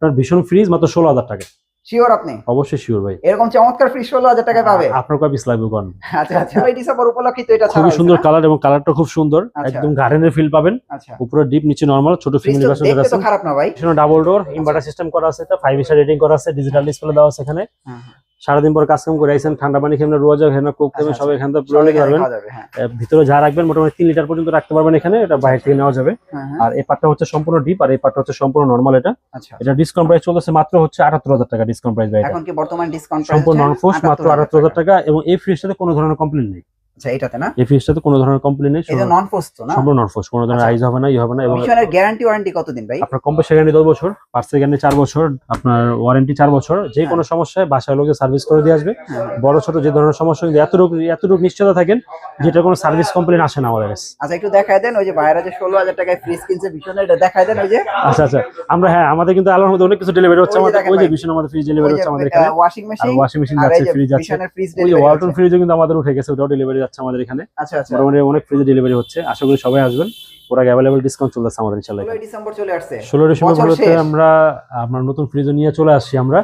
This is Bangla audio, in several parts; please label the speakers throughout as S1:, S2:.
S1: আপনার ভীষণ ফ্রিজ মাত্র 16,000 টাকা।
S2: শিওর আপনি?
S1: অবশ্যই শিওর ভাই।
S2: এরকম চমৎকার ফ্রিজ 16,000 টাকায় পাবে?
S1: আপনার কয় পিস লাগবে কোন?
S2: আচ্ছা আচ্ছা, এই ডিসেম্বর উপলক্ষে তো এটা
S1: খুবই সুন্দর কালার এবং কালারটা খুব সুন্দর,
S2: আচ্ছা।
S1: একদম গার্ডেনের ফিল পাবেন।
S2: আচ্ছা,
S1: উপরে ডিপ নিচে নরমাল, ছোট ফ্যামিলি ভার্সন যেটা আছে।
S2: দেখতে তো খারাপ না ভাই।
S1: পিছনে ডাবল ডোর, ইনভার্টার সিস্টেম করা আছে, এটা 5 স্টার রেটিং করা আছে, ডিজিটাল ডিসপ্লে দেওয়া আছে এখানে। সারাদিন পর কাজ কাম করে আইছেন, ঠান্ডা পানি খেয়ে রোজ এখানে কোক দেবেন, সব এখান থেকে প্রয়োগ করবেন। ভিতরে যা রাখবেন মোটামুটি 3 লিটার পর্যন্ত রাখতে পারবেন এখানে, এটা বাইরে থেকে নেওয়া যাবে। আর এই পার্টটা হচ্ছে সম্পূর্ণ ডিপ, আর এই পার্টটা হচ্ছে সম্পূর্ণ নরমাল। এটা ডিসকাউন্ট প্রাইস চলতেছে মাত্র হচ্ছে 78,000 টাকা ডিসকাউন্ট প্রাইস ভাই।
S2: এখন কি বর্তমান ডিসকাউন্ট প্রাইস
S1: সম্পূর্ণ নন ফোর্স মাত্র 78,000 টাকা, এবং এই ফ্রিজটাতে কোনো ধরনের কমপ্লেইন নেই।
S2: আচ্ছা, এটাতে না,
S1: এই ফ্রিজটাতে কোনো ধরনের কমপ্লেইন নেই,
S2: এটা নন ফোর্স তো না?
S1: সম্পূর্ণ নন ফোর্স, কোনো ধরনের আইজ হবে না, ই হবে না। এবং
S2: মিশনের গ্যারান্টি ওয়ারেন্টি কতদিন ভাই?
S1: আপনার কম্প্রেসার গ্যারান্টি 10 বছর, পার্টস গ্যারান্টি 4 বছর, আপনার ওয়ারেন্টি 4 বছর। যে কোনো সমস্যায় বাসায় লোকে সার্ভিস করে দিয়ে আসবে। বড় ছোট যে ধরনের সমস্যা, এতটুকু নিশ্চিত থাকেন যেটা কোনো সার্ভিস কমপ্লেইন আসে না আমাদের কাছে।
S2: আচ্ছা, একটু দেখায় দেন ওই যে বাইরে যে 16,000 টাকায় ফ্রিজ কিনছে মিশনের, এটা দেখায় দেন ওই যে।
S1: আচ্ছা আচ্ছা, আমরা হ্যাঁ আমাদের কিন্তু আল্লাহর মধ্যে অনেক কিছু ডেলিভারি হচ্ছে আমাদের। ওই যে মিশন আমাদের ফ্রিজ ডেলিভারি হচ্ছে আমাদের এখানে,
S2: ওয়াশিং মেশিন
S1: যাচ্ছে, ফ্রিজ যাচ্ছে। ওই যে ওয়ালটন ফ্রিজও কিন্তু আমাদের উঠে গেছে, ওটাও ডেলিভারি যাচ্ছে আমাদের এখানে।
S2: আচ্ছা আচ্ছা,
S1: মোটামুটি অনেক ফ্রিজ ডেলিভারি হচ্ছে, আশা করি সবাই আসবেন। পুরো অ্যাভেলেবল ডিসকাউন্ট চলছে আমাদের ইনশাআল্লাহ।
S2: 16 ডিসেম্বর চলে আসছে,
S1: 16 ডিসেম্বর বলতে আমরা আপনার নতুন ফ্রিজ নিয়ে চলে আসছি আমরা।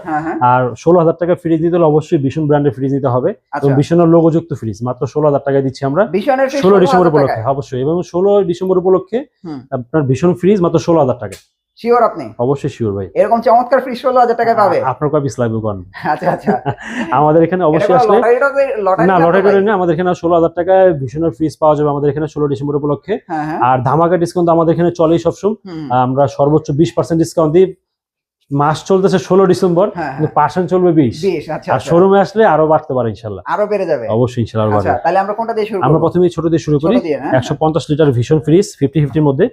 S1: আর 16,000 টাকা ফ্রিজ নিতে হলে অবশ্যই ভীষণ ব্র্যান্ডের ফ্রিজ নিতে হবে, এবং ভীষণের লোগোযুক্ত ফ্রিজ মাত্র 16,000 টাকায় দিচ্ছি আমরা 16 ডিসেম্বর উপলক্ষে। অবশ্যই, এবং 16 ডিসেম্বর উপলক্ষে আপনার ভীষণ ফ্রিজ মাত্র 16,000 টাকা।
S2: শিওর আপনি?
S1: অবশ্যই শিওর ভাই।
S2: এরকম চমৎকার ফ্রিজ 16,000 টাকায় পাবে?
S1: আপনার কয় পিস লাগবে কোন?
S2: আচ্ছা আচ্ছা,
S1: আমাদের এখানে অবশ্যই আসলে না, লটারি করে না, আমাদের এখানে 16,000 টাকায় ভীষণের ফ্রিজ পাওয়া যাবে আমাদের এখানে 16 ডিসেম্বর উপলক্ষে। আর ধামাকা ডিসকাউন্ট আমাদের এখানে চলেই সবসময়। আমরা সর্বোচ্চ 20% ডিসকাউন্ট দিই। মাস চলতেছে 16 ডিসেম্বর, কিন্তু পার্সেন্ট চলবে 20। আর শোরুমে আসলে আরো বাড়তে পারে ইনশাআল্লাহ,
S2: আরো বেড়ে যাবে অবশ্যই
S1: ইনশাআল্লাহ আরো বাড়বে।
S2: তাহলে আমরা কোনটা দিয়ে শুরু করব?
S1: আমরা প্রথমেই ছোট দিয়ে শুরু করি। 150 লিটার ভীষণ ফ্রিজ 50-50 এর মধ্যে,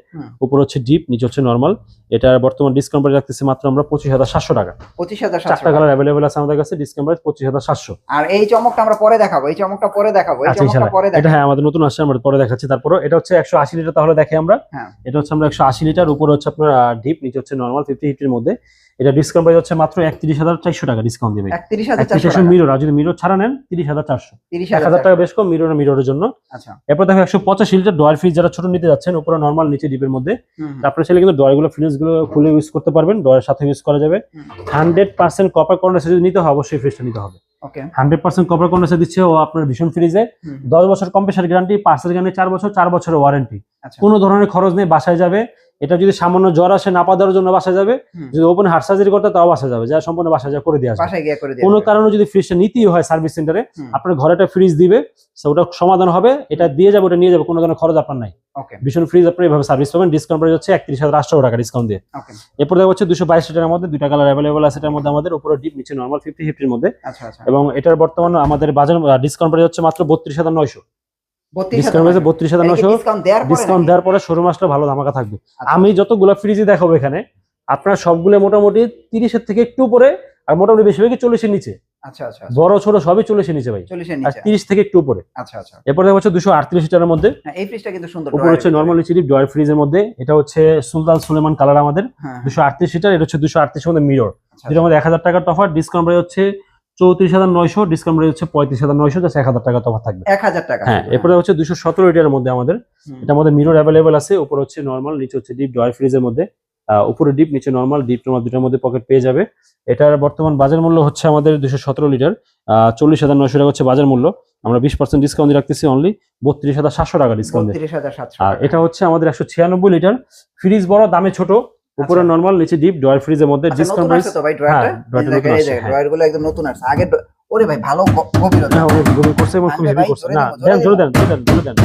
S1: উপর হচ্ছে ডিপ, নিচে হচ্ছে নরমাল। এটার বর্তমান ডিসকাউন্ট প্রাইস রাখতেছি মাত্র আমরা 25,700 টাকা।
S2: 25,700,
S1: চারটা কালার अवेलेबल আছে আমাদের কাছে, ডিসকাউন্ট প্রাইস 25,700।
S2: আর এই চমকটা আমরা পরে দেখাবো, এই চমকটা পরে দেখাবো, এই চমকটা পরে দেখাবো।
S1: এটা হ্যাঁ আমাদের নতুন আসছে, আমরা পরে দেখাচ্ছি। তারপর এটা হচ্ছে 180 লিটার, তাহলে দেখে আমরা। এটা হচ্ছে আমরা 180 লিটার, উপর হচ্ছে আপনার ডিপ, নিচে হচ্ছে নরমাল 50-50 এর মধ্যে। এটা ডিসকাউন্ট প্রাইস হচ্ছে মাত্র 31,400 টাকা ডিসকাউন্ট দিবে।
S2: 31,400
S1: মিরর, আর যদি মিরর ছাড়া নেন 30,400।
S2: 30,000
S1: টাকা বেশ কম মিররের জন্য।
S2: আচ্ছা,
S1: এরপর দেখো 185 লিটার ডয়ার ফ্রিজ, যারা ছোট নিতে যাচ্ছেন, উপরে নরমাল নিচে ডিপের মধ্যে। আপনার ছেলে কিন্তু ডয়ারগুলো ফ্রিজগুলো খুলে ইউজ করতে পারবেন, ডয়ারের সাথে ইউজ করা যাবে। 100% কপার কন্ডেন্সার যদি নিতে হয় অবশ্যই ফ্রিজটা নিতে হবে। 100% কপার কন্ডেন্সার দিচ্ছে ও আপনার ভীষণ ফ্রিজে। 10 বছর কম্প্রেসার গ্যারান্টি, পার্সেল গ্যারান্টি 4 বছর, 4 বছরের ওয়ারেন্টি। কোনো ধরনের খরচ নেই, বাসায় যাবে। এটা যদি সামান্য জ্বর আসে, নাপা দেওয়ার জন্য বাসায় যাবে, যদি ওপেন হার্ট সার্জারি করতে তাও বাসায় যাবে, যা সম্পূর্ণ বাসায় যা করে দিয়ে আসবে। কোনো কারণে যদি ফ্রিজটা নিতেই হয় সার্ভিস সেন্টারে, আপনার ঘরে একটা ফ্রিজ দিবে, ওটা সমাধান হবে, এটা দিয়ে যাবে, ওটা নিয়ে যাবে, কোনো ধরনের খরচ আপনার নাই। ভীষণ ফ্রিজ আপনি এইভাবে সার্ভিস পাবেন। ডিসকাউন্ট প্রাইস হচ্ছে 31,800 টাকা ডিসকাউন্ট দিয়ে। এরপর দেখা হচ্ছে 222 লিটারের মধ্যে, দুইটা কালার अवेलेबल আছে এটার মধ্যে আমাদের, উপরে ডিপ, নিচে নরমাল 50-50 এর মধ্যে। এবং এটার বর্তমান আমাদের বাজার ডিসকাউন্ট প্রাইস হচ্ছে মাত্র 32,900। ডিসকাউন্ট দেওয়ার পরে শোরুম আসলে ভালো ধামাকা থাকবে। আমি যতগুলো ফ্রিজই দেখাবো এখানে, আপনার সবগুলো মোটামুটি 30-এর থেকে একটু উপরে, আর মোটামুটি বেশিরভাগই 40-এর নিচে। বড় ছোট সবই 40-এর নিচে ভাই, আর 30 থেকে একটু উপরে। এরপর দেখা হচ্ছে 238 লিটারের মধ্যে,
S2: এই ফ্রিজটা কিন্তু সুন্দর,
S1: উপর হচ্ছে নরমাল নিচে ডিপ ডয়ার ফ্রিজের মধ্যে। এটা হচ্ছে সুলতান সুলেমান কালার আমাদের, 238 লিটার। এটা হচ্ছে 238 এর মধ্যে মিরর, যেটার মধ্যে 1000 টাকার তফাৎ। ডিসকাউন্ট প্রাইস হচ্ছে 34,900, ডিসকাউন্ট প্রাইস হচ্ছে 35,900, জাস্ট 1000 টাকা তফাৎ থাকবে।
S2: 1000 টাকা।
S1: হ্যাঁ, এরপরে হচ্ছে 217 লিটারের মধ্যে আমাদের, এটার মধ্যে মিরর अवेलेबल আছে, উপর হচ্ছে নরমাল, নিচে হচ্ছে ডিপ ডয়ার ফ্রিজের মধ্যে। উপরে ডিপ, নিচে নরমাল, ডিপ নরমাল দুটোর মধ্যে পকেট পেয়ে যাবে। এটার বর্তমান বাজার মূল্য হচ্ছে আমাদের 217 লিটার 40,900 টাকা হচ্ছে বাজার মূল্য। আমরা 20% ডিসকাউন্ট রাখতেছি, অনলি 32,700 টাকা ডিসকাউন্ট। আর এটা হচ্ছে আমাদের 196 লিটার ফ্রিজ, বড় দামে ছোট, উপরে নরমাল, নিচে ডিপ ডয়ার ফ্রিজের মধ্যে। ডিসকাউন্ট প্রাইস
S2: তো ভাই ড্রয়ার গুলো একদম নতুন আছে। আগে ওরে ভাই ভালো গভীরতা,
S1: হ্যাঁ অনেক গভীর করছে এবং খুব হেভি করছে। না দেন, জোরে দেন, জোরে দেন,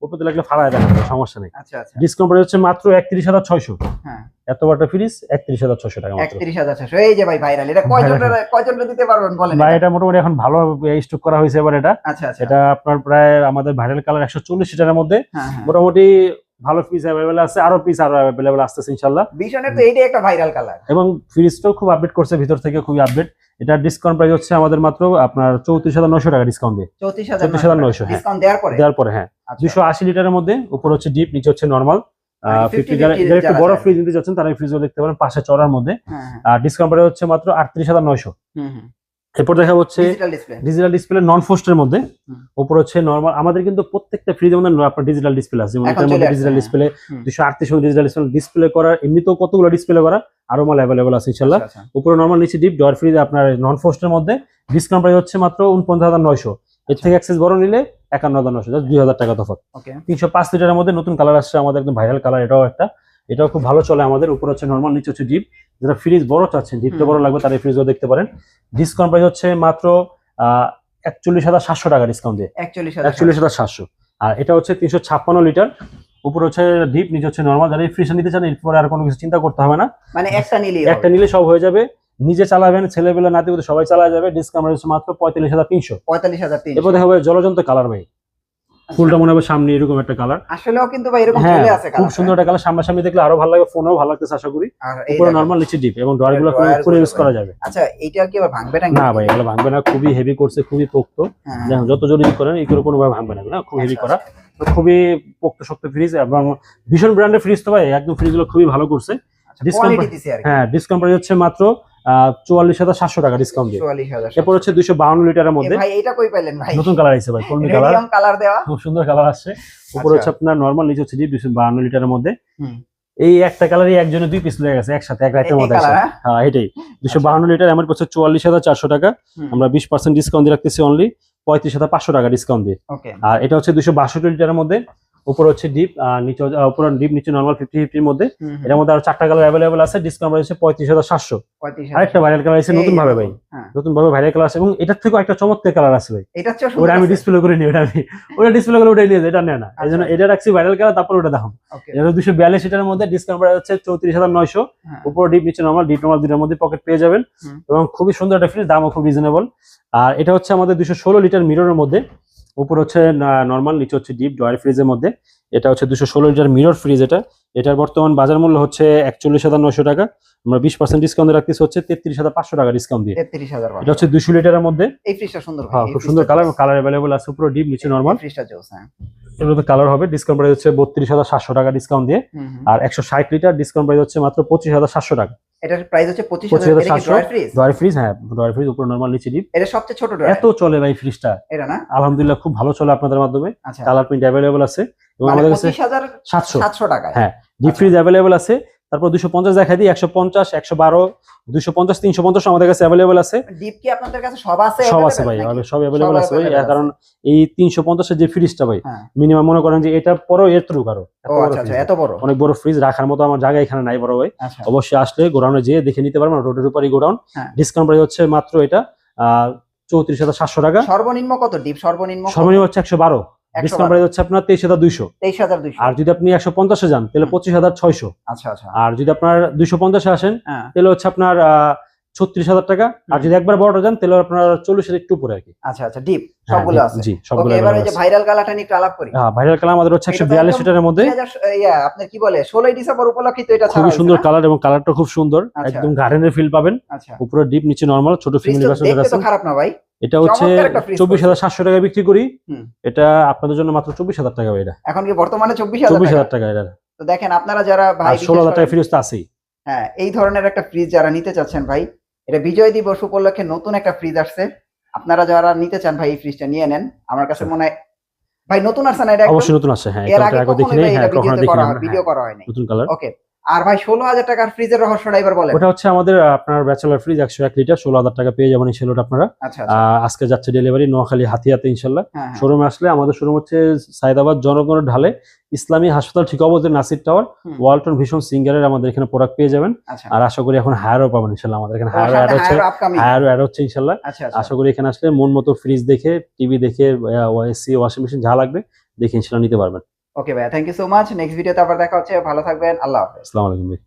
S1: উপরে লাগলে ফাড়ায় দেন, সমস্যা নেই।
S2: আচ্ছা আচ্ছা,
S1: ডিসকাউন্ট প্রাইস হচ্ছে মাত্র 31,600। হ্যাঁ, এত বড় ফ্রিজ 31,600 টাকা মাত্র।
S2: 31,600। এই যে ভাই ভাইরাল, এটা কয়জনের দিতে পারবেন বলেন?
S1: ভাই এটা মোটামুটি এখন ভালো স্টক করা হয়েছে এবার এটা।
S2: আচ্ছা আচ্ছা,
S1: এটা আপনার প্রায় আমাদের ভাইরাল কালার 140 লিটারের মধ্যে মোটামুটি ভালো পিস अवेलेबल আছে, আরো পিস আরো अवेलेबल আসতেছে ইনশাআল্লাহ।
S2: ভীষণের তো এইটাই একটা ভাইরাল কালার, এবং
S1: ফ্রিজটাও খুব আপডেট করছে, ভিতর থেকে খুবই আপডেট। এটা ডিসকাউন্ট প্রাইস হচ্ছে আমাদের মাত্র আপনার 34,900 টাকা ডিসকাউন্ট দিয়ে। 34,900
S2: ডিসকাউন্ট দেওয়ার পরে
S1: হ্যাঁ। 280 লিটারের মধ্যে, উপর হচ্ছে ডিপ, নিচে হচ্ছে নরমাল 50। যারা একটু বড় ফ্রিজ নিতে যাচ্ছেন তারা এই ফ্রিজও দেখতে পারেন, পাশে চড়ার মধ্যে। আর ডিসকাউন্ট প্রাইস হচ্ছে মাত্র 38,900। এরপর দেখা হচ্ছে
S2: ডিজিটাল ডিসপ্লে।
S1: ডিজিটাল ডিসপ্লে নন ফোস্টের মধ্যে,
S2: হুম।
S1: উপর হচ্ছে নরমাল। আমাদের কিন্তু প্রত্যেকটা ফ্রিজের মধ্যে আপনার ডিজিটাল ডিসপ্লে আছে, যেমন
S2: এখন
S1: এটার
S2: চলে
S1: মধ্যে
S2: আসছে,
S1: ডিজিটাল
S2: হ্যাঁ।
S1: ডিসপ্লে
S2: হুম।
S1: 238 ডিজিটাল ডিসপ্লে করা, এমনিতেও কতগুলো ডিসপ্লে করা, আরো মাল অ্যাভেলেবল আছে ইনশাআল্লাহ।
S2: আচ্ছা, আচ্ছা।
S1: উপরে নরমাল, নিচে ডিপ। ডয়ার ফ্রিজ আপনার নন ফোস্টের মধ্যে ডিসকাউন্ট প্রাইস হচ্ছে মাত্র 49,900। এর থেকে এক্সেস বড় নিলে 51,900, জাস্ট 2,000 টাকা তফাৎ।
S2: ওকে।
S1: 305 লিটারের মধ্যে নতুন কালার আসছে আমাদের, একদম ভাইরাল কালার এটাও একটা। এটাও খুব ভালো চলে আমাদের। উপর হচ্ছে নরমাল, নিচে হচ্ছে ডিপ। যারা ফ্রিজ বড় চাচ্ছেন, ডিপটা বড় লাগবে, তারা এই ফ্রিজও দেখতে পারেন। ডিসকাউন্ট প্রাইস হচ্ছে মাত্র 41,700 টাকা ডিসকাউন্ট দিয়ে, 41,700। আর এটা হচ্ছে 356 লিটার। উপর হচ্ছে ডিপ, নিচে হচ্ছে নরমাল। যারা এই ফ্রিজটা নিতে চান, এরপরে আর কোনো কিছু চিন্তা করতে হবে না,
S2: মানে একটা নিলেই
S1: একটা নিলে সব হয়ে যাবে। নিজে চালাবেন, ছেলেবেলা নাতিপুতি সবাই চালা যাবে। ডিসকাউন্ট হচ্ছে মাত্র 45,300।
S2: 45,300।
S1: এরপর দেখা হবে জলজন্ত কালার ভাই, ফুলটা মনে হবে সামনে এরকম একটা কালার।
S2: আসলেও কিন্তু ভাই এরকম
S1: হ্যাঁ,
S2: চলে আসে
S1: খুব
S2: কালার।
S1: সুন্দর একটা কালার, সামনাসামনি দেখলে আরো ভালো লাগবে, ফোনেও ভালো লাগতেছে আশা করি।
S2: আর এই
S1: উপরে
S2: দেখেন।
S1: নরমাল, নিচে ডিপ, এবং ডয়ার গুলো
S2: ড্রয়ার
S1: করে
S2: গুলো
S1: ইউজ করা যাবে।
S2: আচ্ছা, এইটা কি আবার ভাঙবে না?
S1: না ভাই, এগুলো ভাঙবে না, খুবই হেভি করছে, খুবই পোক্ত।
S2: হ্যাঁ।
S1: দেখেন, যত জোরে ইউজ করেন এগুলো কোনোভাবে ভাঙবে না, খুব হেভি করা। তো খুবই পোক্ত শক্ত ফ্রিজ, এবং ভীষণ ব্র্যান্ডের ফ্রিজ তো ভাই, একদম ফ্রিজগুলো খুবই ভালো করছে। ডিসকাউন্ট
S2: কোয়ালিটি দিছে আর কি।
S1: হ্যাঁ, ডিসকাউন্ট প্রাইস হচ্ছে মাত্র 44,700 টাকা ডিসকাউন্ট দিয়ে।
S2: 44,000।
S1: এরপর হচ্ছে 252 লিটারের মধ্যে
S2: ভাই এটা কই পাইলেন ভাই?
S1: নতুন কালার আছে ভাই, কলমি কালার,
S2: রেডিয়াম কালার দেওয়া,
S1: খুব সুন্দর কালার আসছে। উপর হচ্ছে আপনার নরমাল, নিচে হচ্ছে 252 লিটারের মধ্যে।
S2: হুম।
S1: এই একটা কালারই একজনে 2 পিস লেগে গেছে একসাথে, এক রাইটের
S2: এই
S1: মধ্যে
S2: কালার,
S1: আছে। হ্যাঁ, এটাই 252 লিটার, আমার পড়ছে 44,400 টাকা।
S2: হুম।
S1: আমরা 20% ডিসকাউন্ট দিয়ে রাখতেছি, অনলি 35,500 টাকা ডিসকাউন্ট দিয়ে।
S2: ওকে।
S1: আর এটা হচ্ছে 262 লিটারের মধ্যে। উপর হচ্ছে ডিপ, নিচে উপর ডিপ, নিচে নরমাল 50-50 এর মধ্যে। এর মধ্যে আরো 4টা কালার অ্যাভেলেবল আছে। ডিসকাউন্ট হচ্ছে 35,700।
S2: 35,000।
S1: আরেকটা ভাইরাল কালার আছে নতুন ভাবে ভাই,
S2: হ্যাঁ।
S1: নতুন ভাবে ভাইরাল কালার আছে, এবং এটার থেকেও একটা চমৎকার কালার আছে ভাই।
S2: এটা হচ্ছে
S1: ওটা আমি ডিসপ্লে করে নিই, ওটা ডিসপ্লে করে ওটাই নিয়ে যাই, এটা নেয় না। এই জন্য এটা রাখছি ভাইরাল কালার, তারপর ওটা দেখো।
S2: ওকে।
S1: এটা 242 লিটারের মধ্যে ডিসকাউন্ট প্রাইস হচ্ছে 34,900।
S2: হ্যাঁ।
S1: উপর ডিপ, নিচে নরমাল, ডিপ নরমাল দুটোর মধ্যে পকেট পেয়ে যাবেন,
S2: হুম।
S1: এবং খুবই সুন্দর একটা ফ্রিজ, দামও খুব রিজনেবল। আর এটা হচ্ছে আমাদের 216 লিটার মিররের মধ্যে। উপর হচ্ছে নরমাল, নিচে হচ্ছে ডিপ, ডয়ার ফ্রিজের মধ্যে। এটা হচ্ছে 216 লিটার মিরর ফ্রিজ। এটার বর্তমান বাজার মূল্য হচ্ছে 41,900 টাকা। আমরা 20% ডিসকাউন্ট রাখতেছি হচ্ছে 33,500 টাকা ডিসকাউন্ট দিয়ে।
S2: 33,000।
S1: এটা হচ্ছে 200 লিটারের মধ্যে।
S2: এই ফ্রিজটা সুন্দর ভাই।
S1: হ্যাঁ, খুব সুন্দর কালার, কালার অ্যাভেলেবল আছে। উপরে ডিপ, নিচে নরমাল,
S2: ফ্রিজটা জোস। হ্যাঁ।
S1: এগুলো তো কালার হবে। ডিসকাউন্ট প্রাইস হচ্ছে 32,700 টাকা ডিসকাউন্ট দিয়ে। আর 160 লিটার ডিসকাউন্ট প্রাইস হচ্ছে মাত্র 25,700 টাকা।
S2: এটার প্রাইস হচ্ছে 25,000। এটা কি ড্রয়ার ফ্রিজ?
S1: ডয়ার ফ্রিজ, হ্যাঁ, ডয়ার ফ্রিজ, উপরে নরমাল, নিচে ডিপ।
S2: এটা সবচেয়ে ছোট ড্রয়ার।
S1: এত চলে ভাই ফ্রিজটা,
S2: এটা না?
S1: আলহামদুলিল্লাহ খুব ভালো চলে আপনাদের মাধ্যমে।
S2: আচ্ছা।
S1: কালার প্রিন্ট অ্যাভেলেবল আছে, এবং
S2: মানে
S1: আমাদের কাছে
S2: 25,700 টাকায়।
S1: হ্যাঁ, ডিপ ফ্রিজ অ্যাভেলেবল আছে। তারপর 250 দেখাই দিই, 150, 112, 250, 350 আমাদের কাছে অ্যাভেলেবল আছে।
S2: ডিপ কি আপনাদের কাছে সব আছে?
S1: সব আছে ভাই, সব অ্যাভেলেবল আছে ভাই।
S2: available
S1: কারণ এই 350 এর যে ফ্রিজটা ভাই,
S2: হ্যাঁ।
S1: মিনিমাম মনে করেন যে এটা পরও এর থ্রু কারো,
S2: ও আচ্ছা আচ্ছা, এত বড়,
S1: অনেক বড় ফ্রিজ রাখার মতো আমার জায়গা এখানে নাই বড় ভাই।
S2: আচ্ছা।
S1: অবশ্যই আসলে গোডাউনে যেয়ে দেখে নিতে পারবেন, রোডের উপরই গোডাউন।
S2: হ্যাঁ।
S1: ডিসকাউন্ট প্রাইস হচ্ছে মাত্র এটা 34,700 টাকা।
S2: সর্বনিম্ন কত ডিপ? সর্বনিম্ন
S1: হচ্ছে 112। ডিসকাউন্ট প্রাইস হচ্ছে আপনার 23,200।
S2: 23,200।
S1: আর যদি আপনি 150 এ যান তাহলে 25,600।
S2: আচ্ছা আচ্ছা।
S1: আর যদি আপনার 250 এ আসেন
S2: হ্যাঁ।
S1: তাহলে হচ্ছে আপনার 36,000 টাকা। আর যদি একবার বড়টা যান তাহলে আপনার 40,000 একটু উপরে আর কি।
S2: আচ্ছা আচ্ছা, ডিপ সবগুলো আছে।
S1: জি, সবগুলো
S2: ওকে, এবারে
S1: আছে।
S2: যে ভাইরাল কালারটা নিয়ে একটু আলাপ করি।
S1: হ্যাঁ, ভাইরাল কালার আমাদের হচ্ছে 142 লিটারের মধ্যে।
S2: আপনার কি বলে 16 ডিসেম্বর উপলক্ষে তো এটা ছাড়া
S1: খুবই
S2: হয়েছে
S1: সুন্দর
S2: না?
S1: কালার, এবং কালারটা খুব সুন্দর,
S2: আচ্ছা।
S1: একদম গার্ডেনের ফিল পাবেন।
S2: আচ্ছা।
S1: উপরে ডিপ, নিচে নরমাল, ছোট ফ্যামিলি বাসা
S2: দেখতে
S1: আছে।
S2: তো খারাপ না ভাই।
S1: এটা হচ্ছে
S2: চমৎকার একটা ফ্রিজ
S1: 24,700 টাকা বিক্রি করি।
S2: হুম।
S1: এটা আপনাদের জন্য মাত্র 24,000 টাকা ভাই। এটা
S2: এখন কি বর্তমানে 24,000
S1: 24,000 টাকা। এটা
S2: তো দেখেন আপনারা যারা ভাই
S1: আর 16,000 টাকা ফ্রিজ তো আছেই।
S2: হ্যাঁ, এই ধরনের একটা ফ্রিজ যারা নিতে চাচ্ছেন ভাই, এটা বিজয় দিবস উপলক্ষে নতুন একটা ফ্রিজ আসছে। আপনারা যারা নিতে চান ভাই এই ফ্রিজটা নিয়ে নেন। আমার কাছে মনে হয় ভাই নতুন আসছে না? এটা
S1: অবশ্যই নতুন আসছে। হ্যাঁ,
S2: এর আগে
S1: এটা দেখি নাই। হ্যাঁ, কখনো দেখি না,
S2: ভিডিও করা হয়নি।
S1: নতুন কালার।
S2: ওকে। আর ভাই 16,000 টাকার ফ্রিজের রহস্যটা এবার বলেন।
S1: ওটা হচ্ছে আমাদের আপনার ব্যাচেলর ফ্রিজ 101 লিটার, 16,000 টাকা পেয়ে যাবেন ইনশাআল্লাহ আপনারা।
S2: আচ্ছা।
S1: আজকে যাচ্ছে ডেলিভারি নোয়াখালী হাতিয়াতে ইনশাআল্লাহ।
S2: হ্যাঁ।
S1: শোরুমে আসলে, আমাদের শোরুম হচ্ছে সাইদাবাদ জনগণের ঢালে, ইসলামী হাসপাতাল ঠিক অপোজিট নাসির টাওয়ার, ওয়ালটন ভীষণ সিঙ্গারের আমাদের এখানে প্রোডাক্ট পেয়ে যাবেন।
S2: আচ্ছা।
S1: আর আশা করি এখন হায়ারও পাবেন ইনশাআল্লাহ। আমাদের এখানে হায়ার অ্যাড হচ্ছে ইনশাআল্লাহ।
S2: আচ্ছা।
S1: আশা করি এখানে আসলে মন মতো ফ্রিজ দেখে, টিভি দেখে, এসি, ওয়াশিং মেশিন যা লাগবে দেখে ইনশাআল্লাহ নিতে পারবেন।
S2: ওকে ভাই, thank you so much. Next ভিডিওতে আবার দেখা হচ্ছে। ভালো থাকবেন। আল্লাহ হাফেজ।
S1: আসসালামু আলাইকুম ভাই।